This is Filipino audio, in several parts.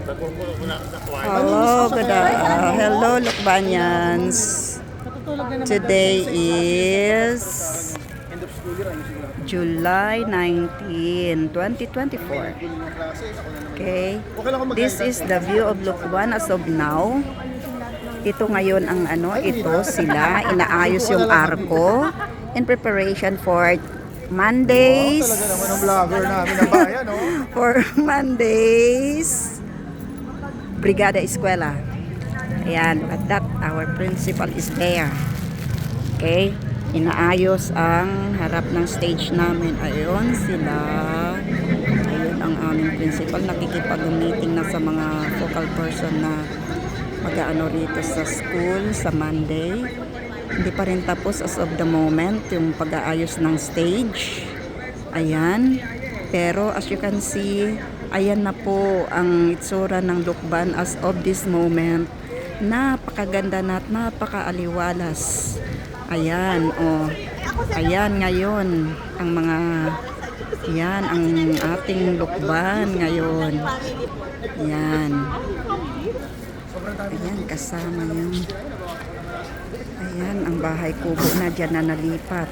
Hello, hello, Lukbanyans. Today is July 19, 2024. Okay. This is the view of Lukban as of now. Ito ngayon ang ito sila inaayos yung arko in preparation for Mondays. For Mondays Brigada Eskwela. Ayan, at that our principal is there. Okay, inaayos ang harap ng stage namin. Ayun sila. Ayun ang aming principal, nakikipag-meeting na sa mga focal person na mag-aano rito sa school sa Monday. Hindi pa rin tapos as of the moment yung pag-aayos ng stage. Ayan. Pero as you can see, ayan na po ang itsura ng Lukban as of this moment. Napakaganda na at napakaaliwalas. Ayan, oh. Ayan ngayon ang mga yan ang ating Lukban ngayon. Yan. Ayan, kasama yung ayan, ang bahay kubo na dyan na nalipat.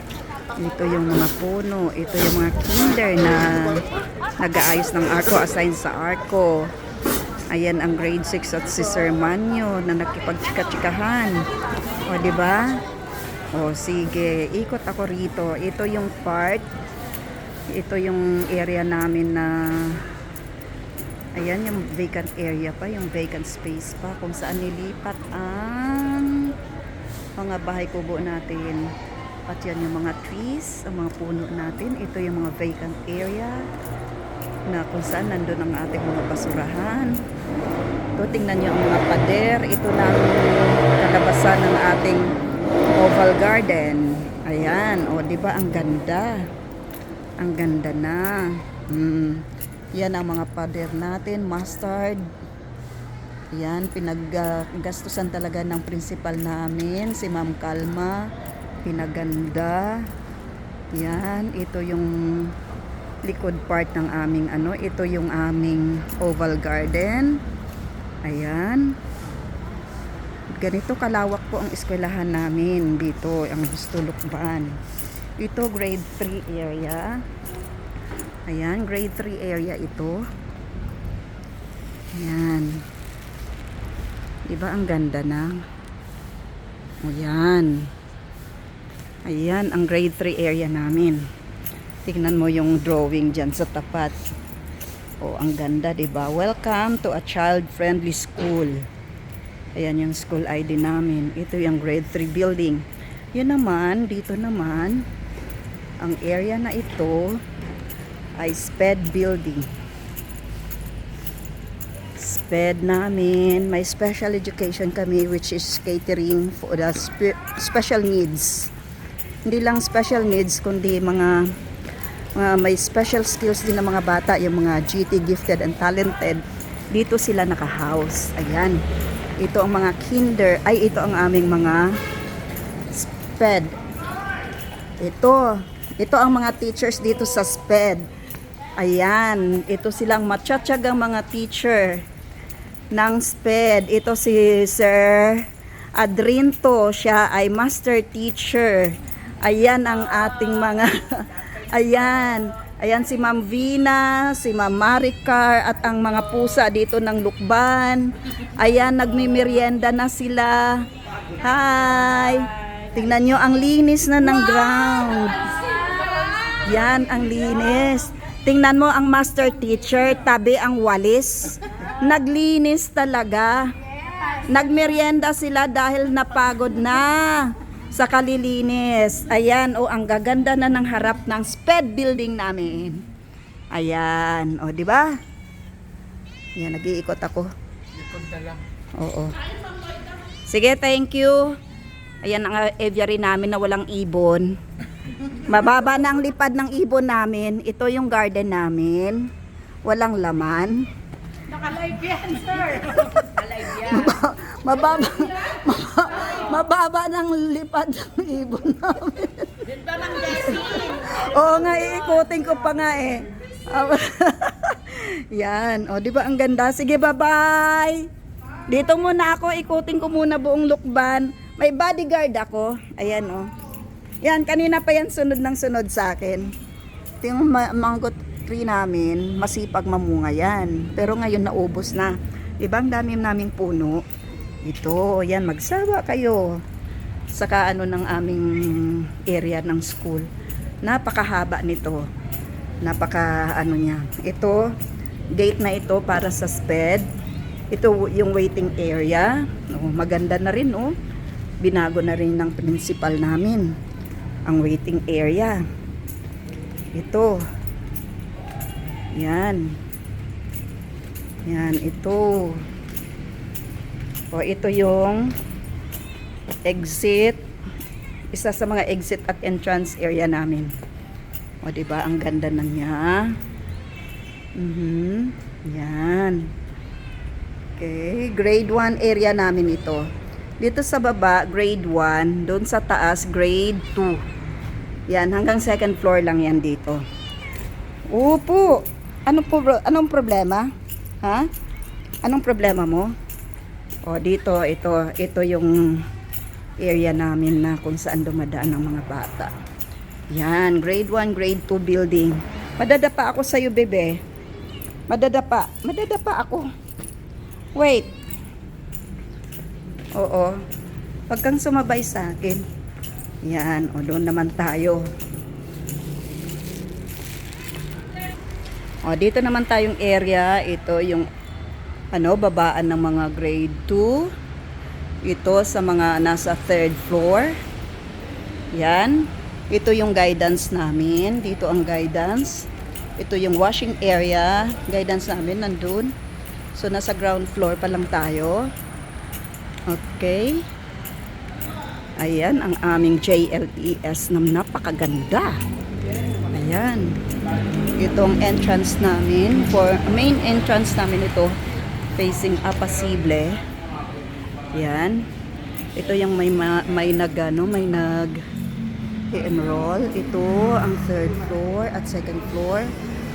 Ito yung mga puno. Ito yung mga kinder na nag-aayos ng arko, assign sa arko. Ayan ang grade 6 at si Sir Manyo na nakipagchika-chikahan. O, diba? O, sige. Ikot ako rito. Ito yung part. Ito yung area namin na ayan, yung vacant area pa, yung vacant space pa kung saan nilipat ang mga bahay kubo natin. At yan yung mga trees, ang mga puno natin. Ito yung mga vacant area na kung saan nandun ang ating mga basurahan. Ito, tingnan nyo ang mga pader. Ito lang kalabasan ng ating oval garden. Ayan, o diba ang ganda? Ang ganda na. Yan ang mga pader natin, mustard. Yan, pinaggastusan talaga ng principal namin, si Ma'am Kalma. Pinaganda. Yan, ito yung likod part ng aming ito yung aming oval garden. Ayan. Ganito kalawak po ang eskwelahan namin dito, ang Gusto Lukban. Ito grade 3 area. Ayan, grade 3 area ito. Ayan. Diba ang ganda na? Ayan. Ayan, ang grade 3 area namin. Tingnan mo yung drawing dyan sa tapat. O, ang ganda, diba? Welcome to a child-friendly school. Ayan yung school ID namin. Ito yung grade 3 building. Yun naman, dito naman, ang area na ito ay SPED building. SPED namin, may special education kami which is catering for the special needs. Hindi lang special needs kundi mga may special skills din ng mga bata, yung mga GT gifted and talented. Dito sila naka-house. Ayan. Ito ang mga kinder, ito ang aming mga SPED. Ito ang mga teachers dito sa SPED. Ayan, ito silang matsyatsagang mga teacher ng SPED. Ito si Sir Adrinto, siya ay master teacher. Ayan ang ating mga ayan si Ma'am Vina, si Ma'am Maricar at ang mga pusa dito ng Lukban. Ayan, nagmimerienda na sila. Hi! Tingnan nyo, ang linis na ng ground. Yan, ang linis. Tingnan mo ang master teacher, tabi ang walis. Naglinis talaga. Nagmerienda sila dahil napagod na sa kalilinis. Ayan, ang gaganda na ng harap ng SPED building namin. Ayan, di ba? Yan, nag-iikot ako. Ikot na lang. Oo. Sige, thank you. Ayan ang aviary namin na walang ibon. Mababa na ang lipad ng ibon namin. Ito yung garden namin. Walang laman. Naka-live yan, sir. Naka-live yan. Mababa ng lipad ng ibon namin. Din ba mang Jessie? Oo nga, iikutin ko pa nga eh. Yan. O, di ba ang ganda? Sige, bye-bye. Dito muna ako. Ikutin ko muna buong lukban. May bodyguard ako. Ayan, o. Yan, kanina pa yan sunod ng sunod sa akin. Ito yung mango tree namin. Masipag mamunga yan. Pero ngayon naubos na. Di ba ang dami naming puno? Ito, yan. Magsawa kayo. Saka ano ng aming area ng school. Napakahaba nito. Napaka ano niya. Ito, gate na ito para sa SPED. Ito yung waiting area. Oh, maganda na rin, oh. Binago na rin ng principal namin ang waiting area. Ito. Yan. Yan, ito. O, ito yung exit. Isa sa mga exit at entrance area namin. O, diba? Ang ganda na niya. Yan. Okay. Grade 1 area namin ito. Dito sa baba, grade 1. Doon sa taas, grade 2. Yan. Hanggang second floor lang yan dito. Opo. Anong problema? Ha? Anong problema mo? O, dito, ito yung area namin na kung saan dumadaan ang mga bata. Yan, grade 1, grade 2 building. Madadapa ako sa'yo, bebe. Madadapa ako. Wait. Oo. Huwag kang sumabay sa akin. Yan, o doon naman tayo. O, dito naman tayong area. Ito yung babaan ng mga grade 2. Ito sa mga nasa third floor. Yan. Ito yung guidance namin. Dito ang guidance. Ito yung washing area. Guidance namin nandun. So, nasa ground floor pa lang tayo. Okay. Ayan, ang aming JLES na napakaganda. Ayan. Itong entrance namin. Main entrance namin ito. Facing Apasible. Yan. Ito yung may nag-enroll. Ito ang third floor at second floor.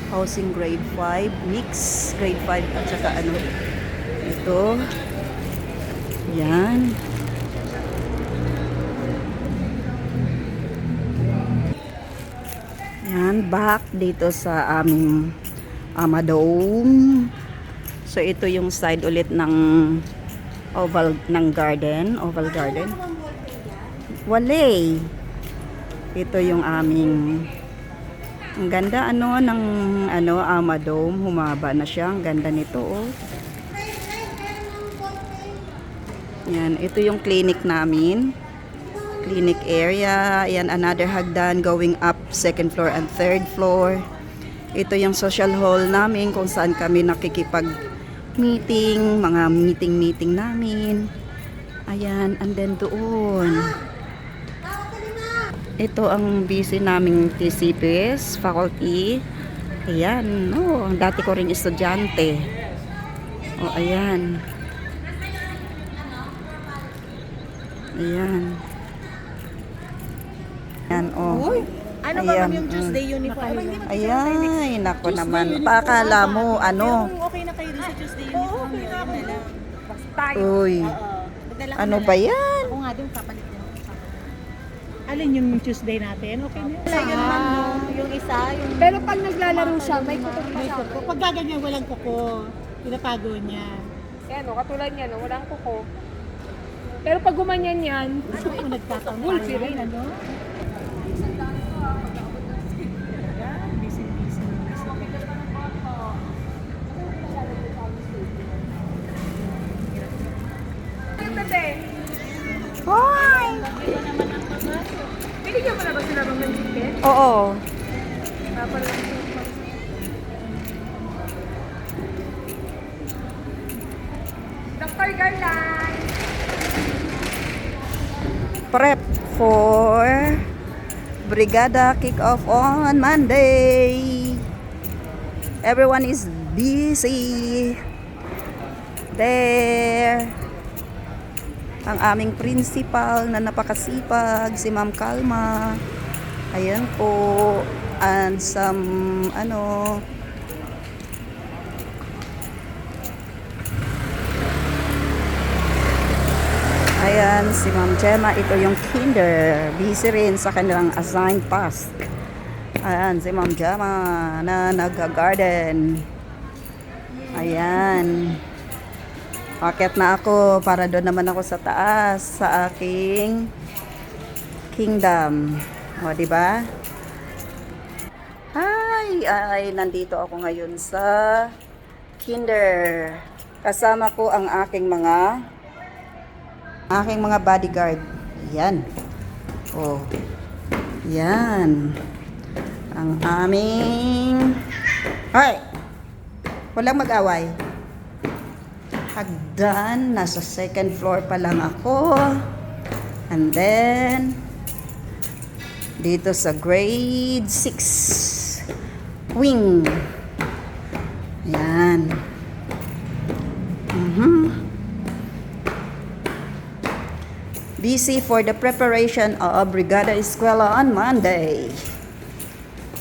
Housing grade 5. Mix grade 5 at saka ito. Yan. Yan. Back dito sa aming Amadome. So, ito yung side ulit ng oval garden. Wale. Ito yung aming ang ganda ng Amadome. Humaba na siya. Ang ganda nito, oh. Yan, ito yung clinic namin. Clinic area. Yan, another hagdan going up second floor and third floor. Ito yung social hall namin kung saan kami nakikipag-meeting, mga meeting namin. Ayan, and then doon. Ito ang busy naming TCPS, faculty. Ayan, dati ko rin estudyante. Ayan. Ayan. Ayan, Uy, ano ba ayan, yung Tuesday uniform? Ayan, nako naman. Pakala mo, Okay na kayo din sa Tuesday uniform. Okay na ako. Tayo. Uy, ano ba yan? Ako nga din, papalit din. Alin yung Tuesday natin? Okay na. Wala yun man, no? Yung isa, yung... Pero pag naglalaro siya, may kuko pa May siya. kuko. Pag gaganyan, walang kuko. Pinatago niya. Yan o, katulad niya, no, walang kuko. Pero pag gumanyan yan, Ano kung nagkataon Full tayo, period. ano? Busy. Hoy! binigyan mo na ba sila bang ng ticket? Oo. Dr. Garland! Prep for Brigada kick-off on Monday. Everyone is busy. There. Ang aming principal na napakasipag, si Ma'am Kalma. Ayan po. And some, Ayan, si Ma'am Gemma, ito yung kinder. Busy rin sa kanilang assigned task. Ayan, si Ma'am Gemma na nag-garden. Ayan. Akit na ako para doon naman ako sa taas sa aking kingdom. O, di ba? Ay, nandito ako ngayon sa kinder. Kasama ko ang aking mga bodyguard. Yan. Oh. Yan. Ang aming... Hoy! Walang mag-away. Hagdan. Nasa second floor pa lang ako. And then, dito sa grade 6 wing. Yan. Busy for the preparation of Brigada Eskwela on Monday.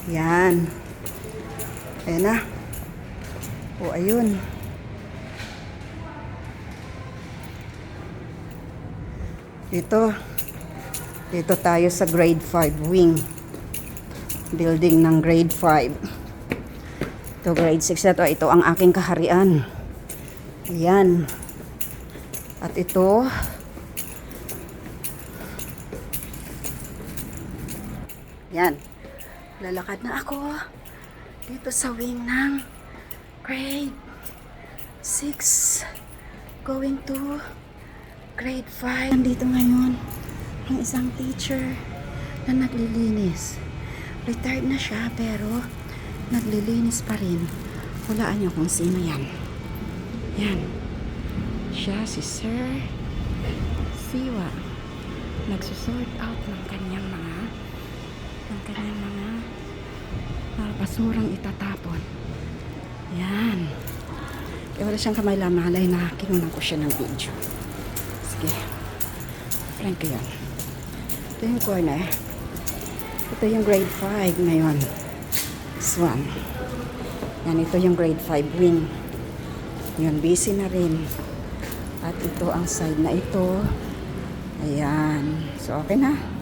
Yan. Ayan na. O, ayun. Dito tayo sa grade 5 wing. Building ng grade 5. Ito grade 6 na to. Ito ang aking kaharian. Ayan. At ito, yan. Lalakad na ako dito sa wing ng grade 6 going to grade 5. Nandito ngayon ang isang teacher na naglilinis. Retired na siya pero naglilinis pa rin. Hulaan niyo kung sino yan. Yan. Siya si Sir Siwa. Nagsusort out ng kanyang mga basurang itatapon. Yan. Kaya wala siyang kamay-lamalay na kinunan ko siya ng video. Sige. Friend ko yan. Ito yung corner. Ito yung grade 5 ngayon. This one. Yan, ito yung grade 5 wing. Yun, busy na rin. At ito ang side na ito. Ayan. So, okay na.